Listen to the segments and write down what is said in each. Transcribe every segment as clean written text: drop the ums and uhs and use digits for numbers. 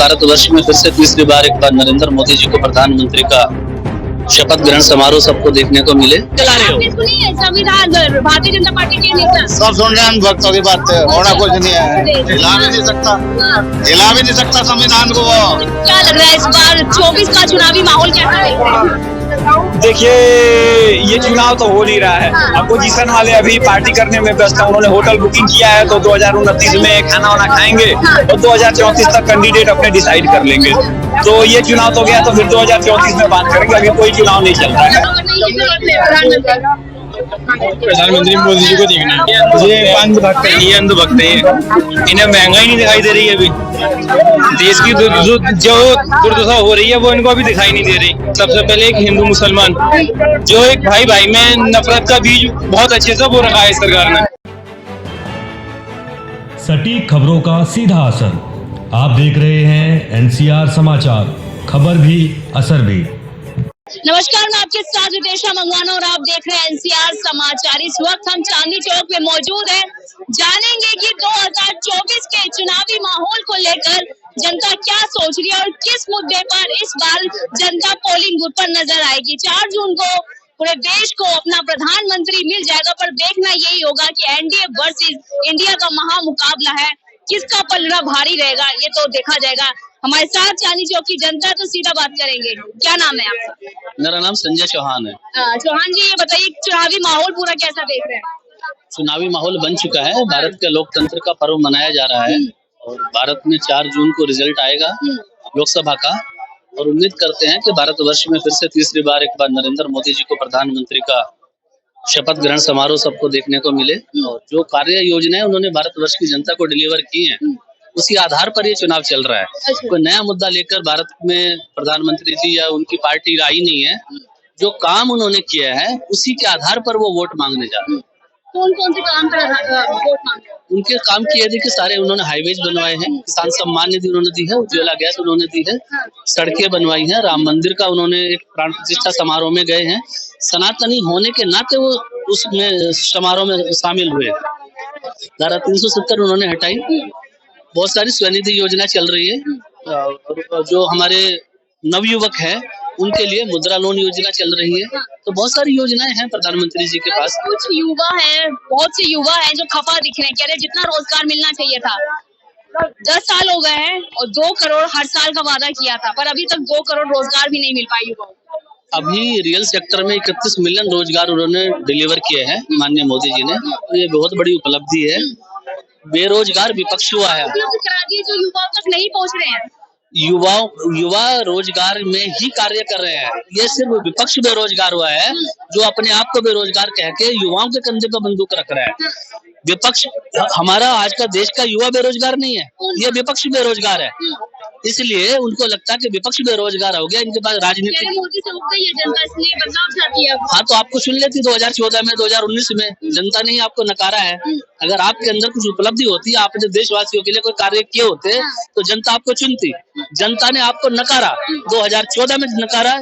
भारतवर्ष में फिर से तीसरी बार एक बार नरेंद्र मोदी जी को प्रधानमंत्री का शपथ ग्रहण समारोह सबको देखने को मिले। चला रहे हो संविधान भारतीय जनता पार्टी के नेता सब सुन रहे हैं भक्तों की बात, होना कुछ नहीं है, हिला भी नहीं सकता, हिला भी नहीं सकता संविधान को। क्या लग रहा है इस बार 24 का चुनावी माहौल कैसा देख रहे हैं? देखिए, ये चुनाव तो हो नहीं रहा है। अपोजिशन वाले अभी पार्टी करने में व्यस्त है। उन्होंने होटल बुकिंग किया है तो 2029 में खाना वाना खाएंगे और 2034 तक कैंडिडेट अपने डिसाइड कर लेंगे। तो ये चुनाव तो गया, तो फिर 2034 में बात करेंगे। अभी कोई चुनाव नहीं चल रहा है। प्रधानमंत्री मोदी जी को देखना है। ये अंधभक्त है, ये अंधभक्त है। इन्हें महंगाई नहीं दिखाई दे रही है। अभी देश की जो दुर्दशा हो रही है वो इनको अभी दिखाई नहीं दे रही। सबसे पहले एक हिंदू मुसलमान जो एक भाई भाई में नफरत का बीज बहुत अच्छे से बो रखा है सरकार ने। सटीक खबरों का सीधा असर। आप देख रहे हैं एनसीआर समाचार, खबर भी असर भी। नमस्कार, मैं आपके साथ रितेशा मंगवाना और आप देख रहे हैं एनसीआर समाचार। इस वक्त हम चांदनी चौक में मौजूद हैं। जानेंगे कि 2024 के चुनावी माहौल को लेकर जनता क्या सोच रही है और किस मुद्दे पर इस बार जनता पोलिंग बूथ पर नजर आएगी। 4 जून को पूरे देश को अपना प्रधानमंत्री मिल जाएगा, पर देखना यही होगा कि एनडीए वर्सेस इंडिया का महामुकाबला है, किसका पलड़ा भारी रहेगा ये तो देखा जाएगा। हमारे साथ चांदनी चौक की जनता, तो सीधा बात करेंगे। क्या नाम है आपका? मेरा नाम संजय चौहान है। चौहान जी, ये बताइए चुनावी माहौल पूरा कैसा देख रहे हैं? चुनावी माहौल बन चुका है। भारत के लोकतंत्र का पर्व मनाया जा रहा है और भारत में 4 जून को रिजल्ट आएगा लोकसभा का, और उम्मीद करते हैं कि भारतवर्ष में फिर से तीसरी बार एक बार नरेंद्र मोदी जी को प्रधानमंत्री का शपथ ग्रहण समारोह सबको देखने को मिले। और जो कार्य योजनाएं उन्होंने भारतवर्ष की जनता को डिलीवर की हैं, उसी आधार पर ये चुनाव चल रहा है। कोई नया मुद्दा लेकर भारत में प्रधानमंत्री जी या उनकी पार्टी आई नहीं है। जो काम उन्होंने किया है उसी के आधार पर वो वोट मांगने जा रहे हैं। कौन से काम पर वोट मांगे? उनके काम किए थे कि सारे उन्होंने हाईवेज बनवाए हैं, किसान सम्मान निधि उन्होंने दी है, उज्ज्वला गैस उन्होंने दी है, सड़कें बनवाई हैं, राम मंदिर का उन्होंने एक प्राण प्रतिष्ठा समारोह में गए हैं। सनातनी होने के नाते वो उसमें समारोह में शामिल हुए। धारा 370 उन्होंने हटाई। बहुत सारी स्वनिधि योजना चल रही है। और जो हमारे नवयुवक है उनके लिए मुद्रा लोन योजना चल रही है। तो बहुत सारी योजनाएं हैं प्रधानमंत्री जी के पास। कुछ युवा है, बहुत से युवा हैं जो खफा दिख रहे हैं, कह रहे जितना रोजगार मिलना चाहिए था। 10 साल हो गए हैं और 2 करोड़ हर साल का वादा किया था, पर अभी तक 2 करोड़ रोजगार भी नहीं मिल पाए युवाओं को। अभी रियल सेक्टर में 31 मिलियन रोजगार उन्होंने डिलीवर किए हैं माननीय मोदी जी ने। तो ये बहुत बड़ी उपलब्धि है। बेरोजगार विपक्ष हुआ है, करा दिए जो युवाओं तक नहीं पहुंच रहे हैं। युवा रोजगार में ही कार्य कर रहे हैं। ये सिर्फ विपक्ष बेरोजगार हुआ है जो अपने आप को बेरोजगार कह के युवाओं के कंधे पर बंदूक रख रहा है। विपक्ष, हमारा आज का देश का युवा बेरोजगार नहीं है, ये विपक्ष बेरोजगार है। इसलिए उनको लगता है कि विपक्ष बेरोजगार हो गया, इनके पास राजनीति। मोदी से उठ गई है जनता, इसलिए बदलाव चाहती है। हाँ, तो आपको सुन लेती 2014 में, 2019 में। जनता ने ही आपको नकारा है। अगर आपके अंदर कुछ उपलब्धि होती, आपने देशवासियों के लिए कोई कार्य किए होते तो जनता आपको चुनती। जनता ने आपको नकारा, 2014 में नकारा,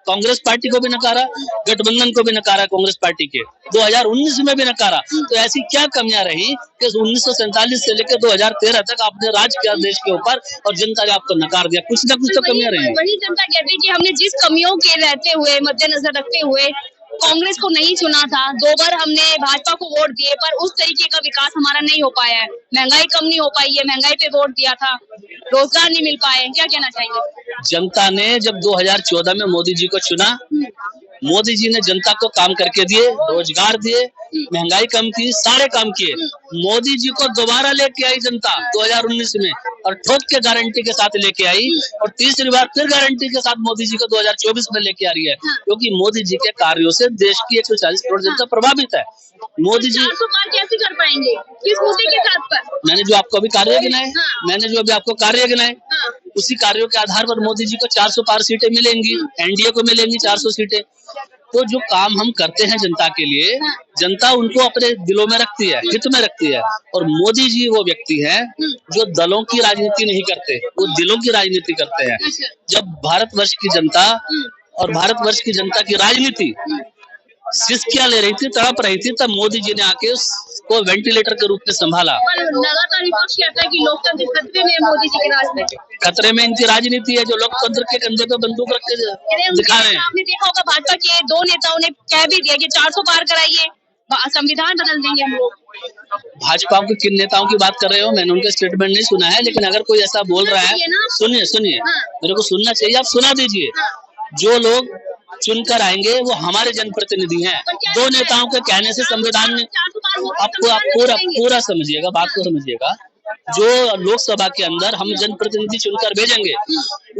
कांग्रेस पार्टी को भी नकारा, गठबंधन को भी नकारा, कांग्रेस पार्टी के 2019 में भी नकारा। तो ऐसी क्या कमियां रही कि 1947 से लेकर 2013 तक आपने राज किया देश के ऊपर और जनता ने आपको नकार दिया? कुछ ना कुछ तो कमियां रही। वही जनता कहती है कि हमने जिस कमियों के रहते हुए, मद्देनजर रखते हुए कांग्रेस को नहीं चुना था, 2 बार हमने भाजपा को वोट दिए, पर उस तरीके का विकास हमारा नहीं हो पाया है। महंगाई कम नहीं हो पाई है, महंगाई पे वोट दिया था, रोजगार नहीं मिल पाए। क्या कहना चाहेंगे? जनता ने जब 2014 में मोदी जी को चुना, मोदी जी ने जनता को काम करके दिए, रोजगार दिए, महंगाई कम की, सारे काम किए। मोदी जी को दोबारा लेके आई जनता 2019 में और ठोक के गारंटी के साथ लेके आई, और तीसरी बार फिर गारंटी के साथ मोदी जी को 2024 में लेके आ रही है। क्योंकि मोदी जी के कार्यों से देश की 140 करोड़ जनता प्रभावित है। मोदी जी कैसे कर पाएंगे, किस मुद्दे के साथ पर? मैंने जो आपको अभी कार्य गिनाए, मैंने जो अभी आपको कार्य गिनाए, उसी कार्यों के आधार पर मोदी जी को 400 पार सीटें मिलेंगी, एनडीए को मिलेंगी 400 सीटें। तो जो काम हम करते हैं जनता के लिए, जनता उनको अपने दिलों में रखती है, हित में रखती है। और मोदी जी वो व्यक्ति है जो दलों की राजनीति नहीं करते, वो दिलों की राजनीति करते हैं। जब भारतवर्ष की जनता और भारतवर्ष की जनता की राजनीति सिसकियां ले रही थी, तड़प रही थी, तब मोदी जी ने आके उसको वेंटिलेटर के रूप में संभाला। लगातार विपक्ष कहता है कि लोकतंत्र खतरे में है मोदी जी के राज में। खतरे में इनकी राजनीति है, जो लोकतंत्र के कंधे पे बंदूक रख के दिखा रहे हैं। आपने देखा होगा भाजपा के 2 नेताओं ने कह भी दिया कि 400 पार कराइए, संविधान बदल देंगे हम लोग। भाजपा के किन नेताओं की बात कर रहे हो? मैंने उनका स्टेटमेंट नहीं सुना है, लेकिन अगर कोई ऐसा बोल रहा है, सुनिए मेरे को सुनना चाहिए, आप सुना दीजिए। जो लोग चुनकर आएंगे वो हमारे जनप्रतिनिधि हैं। 2 नेताओं के कहने से संविधान में आप पूरा समझिएगा, बात को समझिएगा। जो लोकसभा के अंदर हम जनप्रतिनिधि चुनकर भेजेंगे,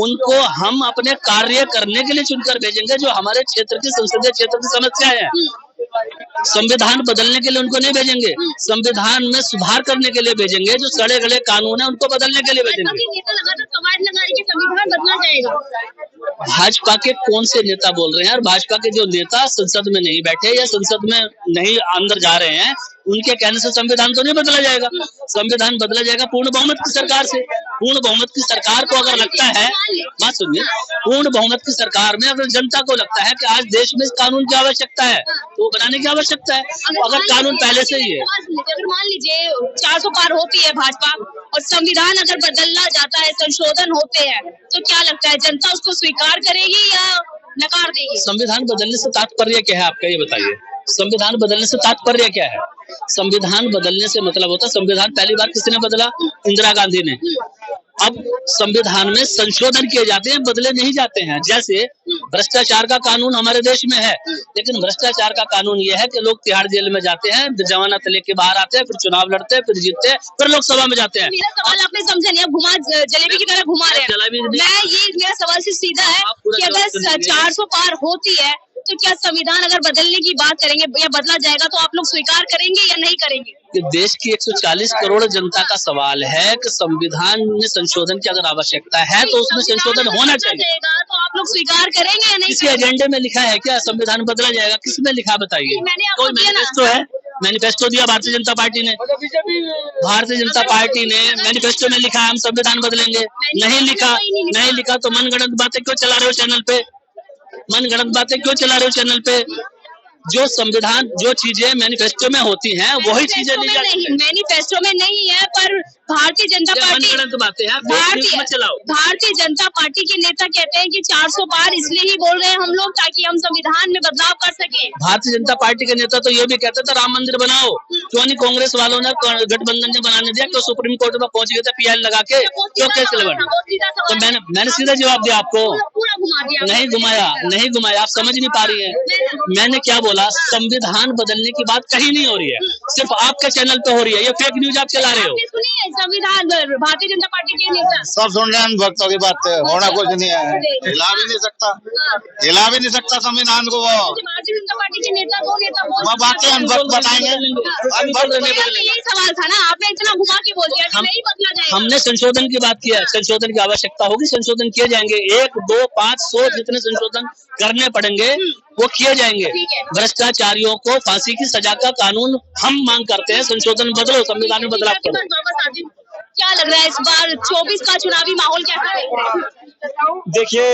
उनको हम अपने कार्य करने के लिए चुनकर भेजेंगे, जो हमारे क्षेत्र की संसदीय क्षेत्र की समस्याएं हैं। संविधान बदलने के लिए उनको नहीं भेजेंगे, संविधान में सुधार करने के लिए भेजेंगे। जो सड़े गले कानून है उनको बदलने के लिए भेजेंगे। संविधान बदला जाएगा। भाजपा के कौन से नेता बोल रहे हैं? और भाजपा के जो नेता संसद में नहीं बैठे या संसद में नहीं अंदर जा रहे हैं, उनके कहने से संविधान तो नहीं बदला जाएगा। संविधान बदला जाएगा पूर्ण बहुमत की सरकार से। पूर्ण बहुमत की सरकार को अगर लगता है, बात सुनिए, पूर्ण बहुमत की सरकार में अगर जनता को लगता है कि आज देश में इस कानून की आवश्यकता है, तो वो बनाने की आवश्यकता है। अगर कानून पहले से ही है, अगर मान लीजिए 400 पार होती है भाजपा और संविधान अगर बदलना जाता है, संशोधन होते हैं, तो क्या लगता है जनता उसको स्वीकार करेगी या नकार देगी? संविधान बदलने से तात्पर्य क्या है आपका, ये बताइए। संविधान बदलने से तात्पर्य क्या है? संविधान बदलने से मतलब होता है, संविधान पहली बार किसने बदला? इंदिरा गांधी ने। अब संविधान में संशोधन किए जाते हैं, बदले नहीं जाते हैं। जैसे भ्रष्टाचार का कानून हमारे देश में है, लेकिन भ्रष्टाचार का कानून ये है कि लोग तिहाड़ जेल में जाते हैं, जमानत लेके बाहर आते हैं, फिर चुनाव लड़ते हैं, फिर जीतते हैं, फिर लोकसभा में जाते हैं। मेरा सवाल आपने समझा नहीं, आप घुमा जलेबी की तरह घुमा रहे हैं। मेरा सवाल सिर्फ सीधा है कि अगर 400 पार होती है, तो क्या संविधान अगर बदलने की बात करेंगे या बदला जाएगा, तो आप लोग स्वीकार करेंगे या नहीं करेंगे? ये देश की 140 करोड़ जनता का सवाल है कि संविधान में संशोधन की अगर आवश्यकता है तो उसमें संशोधन होना चाहिए। तो आप लोग स्वीकार करेंगे या नहीं? किसी एजेंडे में लिखा है क्या संविधान बदला जाएगा? किसमें लिखा बताइए? कोई मैनिफेस्टो है? मैनिफेस्टो दिया भारतीय जनता पार्टी ने। भारतीय जनता पार्टी ने मैनिफेस्टो में लिखा है हम संविधान बदलेंगे। नहीं लिखा तो मनगढ़ंत बातें क्यों चला रहे हो चैनल पे? मनगढ़ंत बातें क्यों चला रहे हो चैनल पे? जो संविधान, जो चीजें मैनिफेस्टो में होती हैं, वही चीजें ली जाती हैं। मैनिफेस्टो में नहीं है, पर भारतीय जनता पार्टी, भारतीय जनता पार्टी के नेता कहते हैं कि 400 पार इसलिए ही बोल रहे हैं हम लोग, ताकि हम संविधान में बदलाव कर सके। भारतीय जनता पार्टी के नेता तो ये भी कहते थे राम मंदिर बनाओ, क्यों नहीं कांग्रेस वालों ने, गठबंधन ने बनाने दिया? क्यों सुप्रीम कोर्ट में पहुंच गए थे PL लगा के? क्यों केस लगा? तो मैंने सीधा जवाब दिया आपको। नहीं घुमाया, आप समझ नहीं पा रही है। मैंने क्या बोला? संविधान बदलने की बात कहीं नहीं हो रही है, सिर्फ आपके चैनल पे हो रही है। ये फेक न्यूज आप चला रहे हो। संविधान भारतीय जनता पार्टी के नेता सब सुन रहे हैं भक्तों की बात, होना कुछ नहीं है, हिला भी नहीं सकता संविधान को। वो भारतीय जनता पार्टी के नेता, 2 नेता बाकी हम वक्त बताएंगे। यही सवाल था ना, आपने इतना घुमा के बोल दिया कि नहीं बदला जाएगा। हमने संशोधन की बात किया, संशोधन की आवश्यकता होगी, संशोधन किए जाएंगे। 1, 2, 5, 100 जितने संशोधन करने पड़ेंगे वो किए जाएंगे। भ्रष्टाचारियों को फांसी की सजा का कानून हम मांग करते हैं, संशोधन बदलो, संविधान में बदलाव करो। क्या लग रहा है इस बार 24 का चुनावी माहौल कैसा देख रहे हैं? देखिए,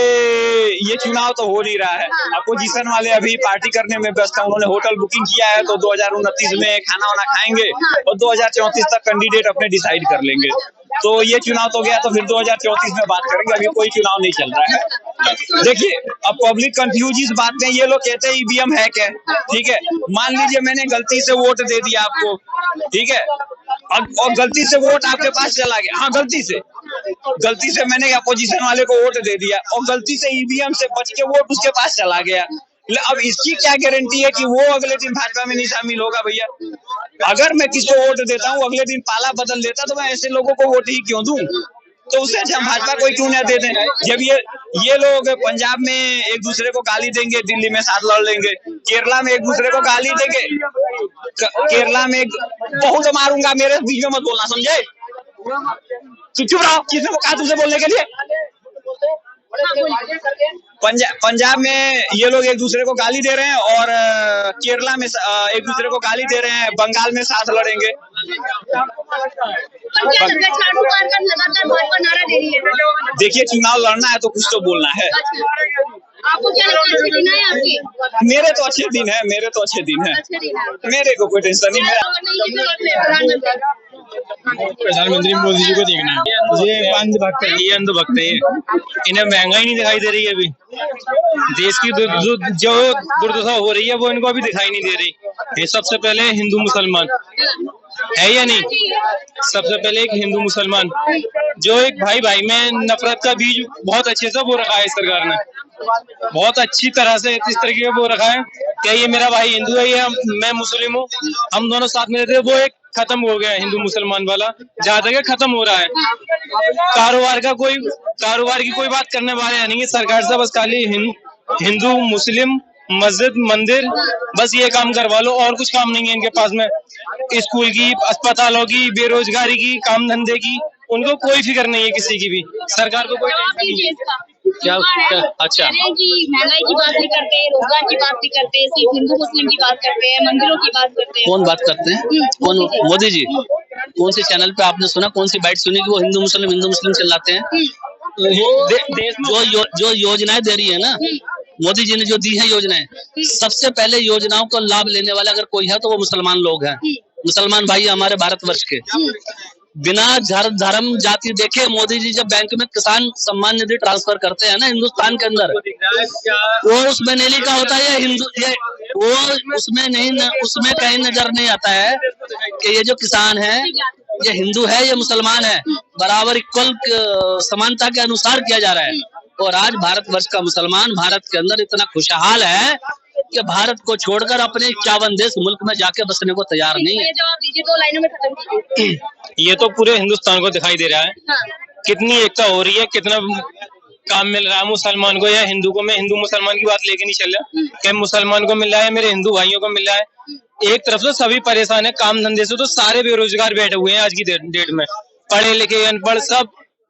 ये चुनाव तो हो नहीं रहा है। अपोजिशन वाले अभी पार्टी करने में व्यस्त है। उन्होंने होटल बुकिंग किया है, तो 2029 में खाना वाना खाएंगे और 2034 तक कैंडिडेट अपने डिसाइड कर लेंगे। तो ये चुनाव तो गया, तो फिर 2034 में बात करेंगे। अभी कोई चुनाव नहीं चल रहा है। देखिए, अब पब्लिक कंफ्यूज इस बात में, ये लोग कहते हैं EVM हैक है, ठीक है। मान लीजिए मैंने गलती से वोट दे दिया आपको, ठीक है, और गलती से वोट आपके पास चला गया। हाँ, गलती से मैंने अपोजिशन वाले को वोट दे दिया और गलती से EVM से बच के वोट उसके पास चला गया। अब इसकी क्या गारंटी है कि वो अगले दिन भाजपा में नहीं शामिल होगा? भैया, अगर मैं किसको वोट देता हूँ अगले दिन पाला बदल देता, तो मैं ऐसे लोगों को वोट ही क्यों दूं? तो उससे अच्छा भाजपा कोई क्यों नहीं देते? जब ये लोग पंजाब में एक दूसरे को गाली देंगे, दिल्ली में साथ लड़ लेंगे, केरला में एक दूसरे को गाली देंगे, केरला में बहुत मारूंगा, मेरे बीच में मत बोलना, समझे? चुप रहो, किसने कहा तुझे बोलने के लिए? पंजाब में ये लोग एक दूसरे को गाली दे रहे हैं और केरला में एक दूसरे को गाली दे रहे हैं, बंगाल में साथ लड़ेंगे। देखिए, चुनाव लड़ना है तो कुछ तो बोलना है। आपको क्या लगता है, अच्छे दिन है आपके? मेरे तो अच्छे दिन है, मेरे तो अच्छे दिन है, अच्छे दिन है। मेरे को कोई टेंशन नहीं। प्रधानमंत्री मोदी जी को देखना है। ये अंधभक्त है, ये अंधभक्त है, इन्हें महंगाई नहीं दिखाई दे रही है अभी। देश की जो दुर्दशा हो रही है वो इनको अभी दिखाई नहीं दे रही। ये सबसे पहले हिंदू मुसलमान है या नहीं, सबसे पहले एक हिंदू मुसलमान जो एक भाई भाई में नफरत का बीज बहुत अच्छे से बो रखा है सरकार ने, बहुत अच्छी तरह से इस तरीके से बो रखा है कि ये मेरा भाई हिंदू है, ये मैं मुस्लिम हूँ, हम दोनों साथ में रहते हैं। वो एक खत्म हो गया हिंदू मुसलमान वाला, जहाँ तक खत्म हो रहा है। कारोबार की कोई बात करने वाले नहीं है सरकार से, बस खाली हिंदू मुस्लिम मस्जिद मंदिर बस ये काम करवा लो, और कुछ काम नहीं है इनके पास में। स्कूल की, अस्पतालों की, बेरोजगारी की, काम धंधे की उनको कोई फिक्र नहीं है किसी की भी, सरकार को कोई क्या अच्छा, कि महंगाई की बात नहीं करते, रोजगार की बात नहीं करते, सिर्फ हिंदू मुस्लिम की बात करते हैं, मंदिरों की बात करते हैं। कौन बात करते हैं? कौन? मोदी जी। कौन से चैनल पे आपने सुना, कौन सी बाइट सुनी कि वो हिंदू मुस्लिम चिल्लाते हैं? जो योजनाएं दे रही है ना मोदी जी ने, जो दी है योजनाएं, सबसे पहले योजनाओं को लाभ लेने वाला अगर कोई है तो वो मुसलमान लोग हैं, मुसलमान भाई हमारे भारतवर्ष के। बिना धर्म जाति देखे मोदी जी जब बैंक में किसान सम्मान निधि ट्रांसफर करते हैं ना हिंदुस्तान के अंदर, वो उसमें नहीं लिखा होता है हिंदू, वो उसमें कहीं नजर नहीं आता है कि ये जो किसान है ये हिंदू है ये मुसलमान है, बराबर इक्वल समानता के अनुसार किया जा रहा है। और आज भारतवर्ष का मुसलमान भारत के अंदर इतना खुशहाल है कि भारत को छोड़कर अपने 51 देश मुल्क में जाके बसने को तैयार नहीं है। जवाब दीजिए, 2 लाइनों में खत्म कीजिए। ये तो पूरे हिंदुस्तान को दिखाई दे रहा है, कितनी एकता हो रही है, कितना काम मिल रहा है मुसलमान को या हिंदू को। मैं हिंदू मुसलमान की बात लेके नहीं चल रहा कि मुसलमान को मिल रहा है, मेरे हिंदू भाइयों को मिल रहा है। एक तरफ से सभी परेशान है काम धंधे से, तो सारे बेरोजगार बैठे हुए हैं आज की डेट में, पढ़े लिखे अनपढ़ सब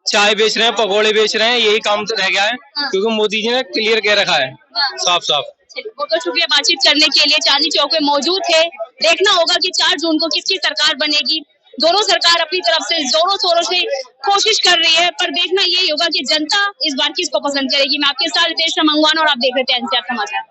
चाय बेच रहे हैं, पकौड़े बेच रहे हैं, यही काम तो रह गया है क्योंकि मोदी जी ने क्लियर कह रखा है साफ साफ। बहुत बहुत शुक्रिया बातचीत करने के लिए, चांदनी चौक में मौजूद थे। देखना होगा कि 4 जून को किसकी सरकार बनेगी। दोनों सरकार अपनी तरफ से जोरों शोरों से कोशिश कर रही है, पर देखना यही होगा कि जनता इस बार किसको पसंद करेगी। मैं आपके साथ रितेश मंगवाना और आप देख रहे थे एनसीआर समाचार।